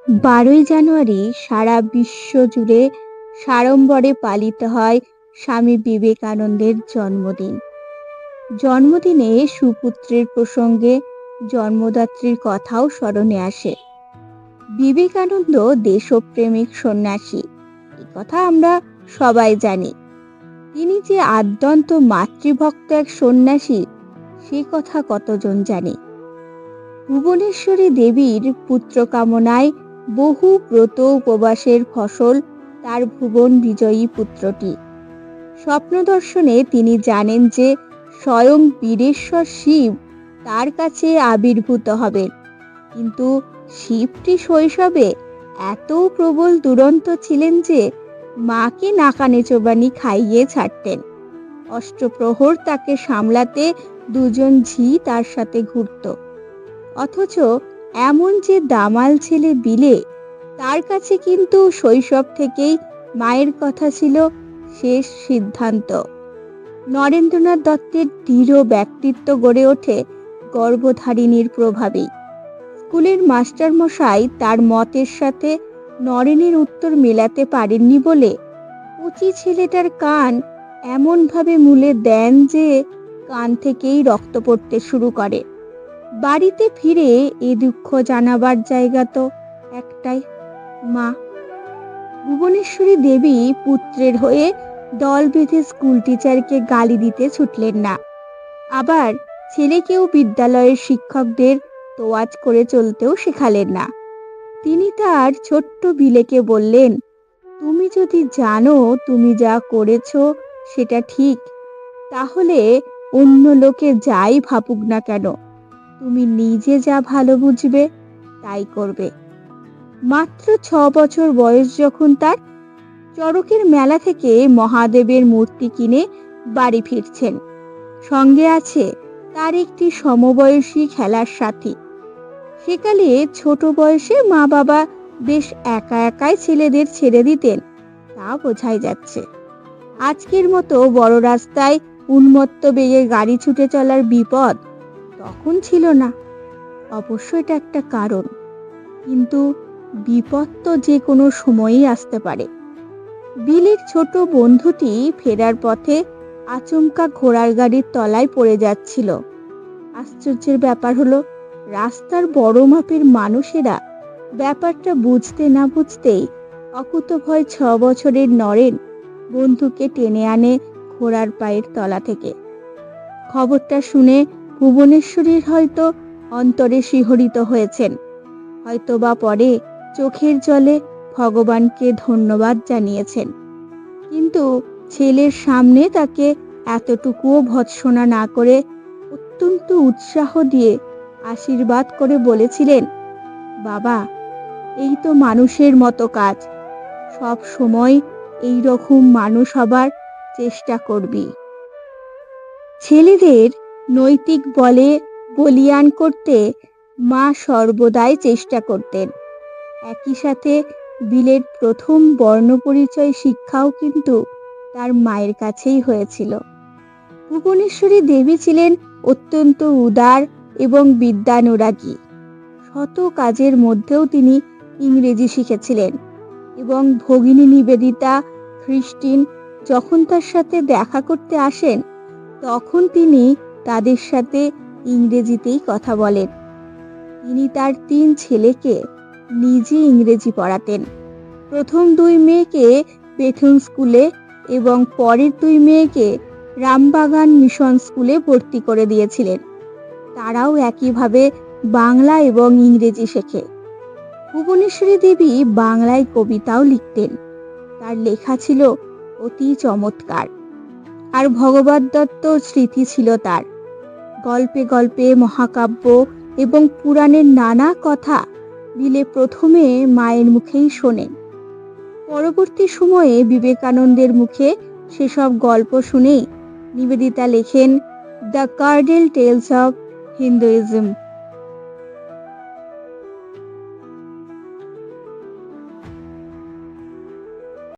12ই জানুয়ারি সারা বিশ্ব জুড়ে সাড়ম্বরে পালিত হয় স্বামী বিবেকানন্দের জন্মদিন। জন্মদিনে সুপুত্রের প্রসঙ্গে জন্মদাত্রীর কথাও স্মরণে আসে। বিবেকানন্দ দেশপ্রেমিক সন্ন্যাসী, এই কথা আমরা সবাই জানি। তিনি যে আদ্যন্ত মাতৃভক্ত এক সন্ন্যাসী, সে কথা কতজন জানে। ভুবনেশ্বরী দেবীর পুত্র কামনায় বহু ব্রত উপবাসের ফসল তার ভুবন বিজয়ী পুত্রটি। স্বপ্ন দর্শনে তিনি জানেন যে স্বয়ং বীরেশ্বর শিব তার কাছে আবির্ভূত হবেন, কিন্তু শিবটি শৈশবে এত প্রবল দুরন্ত ছিলেন যে মাকে নাকানে চোবানি খাইয়ে ছাড়তেন। অষ্টপ্রহর তাকে সামলাতে দুজন ঝি তার সাথে ঘুরত। অথচ এমন যে দামাল ছেলে বিলে, তার কাছে কিন্তু শৈশব থেকেই মায়ের কথা ছিল শেষ সিদ্ধান্ত। নরেন্দ্রনাথ দত্তের দৃঢ় ব্যক্তিত্ব গড়ে ওঠে গর্ভধারিণীর প্রভাবেই। স্কুলের মাস্টারমশাই তার মতের সাথে নরেনের উত্তর মেলাতে পারেননি বলে কচি ছেলেটার কান এমনভাবে মুলে দেন যে কান থেকেই রক্ত পড়তে শুরু করে। বাড়িতে ফিরে এ দুঃখ জানাবার জায়গা তো একটাই, মা। ভুবনেশ্বরী দেবী পুত্রের হয়ে দল বেঁধে স্কুল টিচারকে গালি দিতে ছুটলেন না, আবার ছেলেকেও বিদ্যালয়ের শিক্ষকদের তোয়াজ করে চলতেও শেখালেন না। তিনি তার ছোট্ট বিলেকে বললেন, তুমি যদি জানো তুমি যা করেছো সেটা ঠিক, তাহলে অন্য লোকে যাই ভাবুক না কেন, তুমি নিজে যা ভালো বুঝবে তাই করবে। মাত্র 6 বছর বয়স যখন তার, চড়কের মেলা থেকে মহাদেবের মূর্তি কিনে বাড়ি ফিরছেন। সঙ্গে আছে তার একটি সমবয়সী খেলার সাথী। সেকালে ছোট বয়সে মা বাবা বেশ একা একাই ছেলেদের ছেড়ে দিতেন, তা বোঝাই যাচ্ছে। আজকের মতো বড় রাস্তায় উন্মত্ত বেগে গাড়ি ছুটে চলার বিপদ তখন ছিল না। অবশ্য এটা একটা কারণ, কিন্তু বিপদ তো যে কোনো সময়ই আসতে পারে। বিলের ছোট বন্ধুটি ফেরার পথে আচমকা ঘোড়ার গাড়ির তলায় পড়ে যাচ্ছিল। আশ্চর্যের ব্যাপার হলো, রাস্তার বড় মাপের মানুষেরা ব্যাপারটা বুঝতে না বুঝতেই অকুতোভয় 6 বছরের নরেন বন্ধুকে টেনে আনে ঘোড়ার পায়ের তলা থেকে। খবরটা শুনে ভুবনেশ্বরীর হয়তো অন্তরে শিহরিত হয়েছেন, হয়তোবা পরে চোখের জলে ভগবানকে ধন্যবাদ জানিয়েছেন। কিন্তু ছেলের সামনে তাকে এতটুকুও ভৎসনা না করে অত্যন্ত উৎসাহ দিয়ে আশীর্বাদ করে বলেছিলেন, বাবা, এই তো মানুষের মতো কাজ, সব সময় এই রকম মানুষ হবার চেষ্টা করবি। ছেলেদের নৈতিক বলে বলীয়ান করতে মা সর্বদাই চেষ্টা করতেন। একই সাথে বিলের প্রথম বর্ণপরিচয় শিক্ষাও কিন্তু তার মায়ের কাছেই হয়েছিল। ভুবনেশ্বরী দেবী ছিলেন অত্যন্ত উদার এবং বিদ্যানুরাগী। শত কাজের মধ্যেও তিনি ইংরেজি শিখেছিলেন, এবং ভগিনী নিবেদিতা, খ্রিস্টিন যখন তার সাথে দেখা করতে আসেন, তখন তিনি তাদের সাথে ইংরেজিতেই কথা বলেন। তিনি তার 3 ছেলেকে নিজে ইংরেজি পড়াতেন। প্রথম 2 মেয়েকে বেথুন স্কুলে এবং পরের 2 মেয়েকে রামবাগান মিশন স্কুলে ভর্তি করে দিয়েছিলেন। তারাও একইভাবে বাংলা এবং ইংরেজি শেখে। ভুবনেশ্বরী দেবী বাংলায় কবিতাও লিখতেন। তার লেখা ছিল অতি চমৎকার। আর ভগবত দত্ত স্মৃতি ছিল তার। গল্পে গল্পে মহাকাব্য এবং পুরাণের নানা কথা বিলে প্রথমে মায়ের মুখেই শোনেন। পরবর্তী সময়ে বিবেকানন্দের মুখে সেসব গল্প শুনেই নিবেদিতা লেখেন দ্য কার্ডেল টেলস অফ হিন্দুইজম।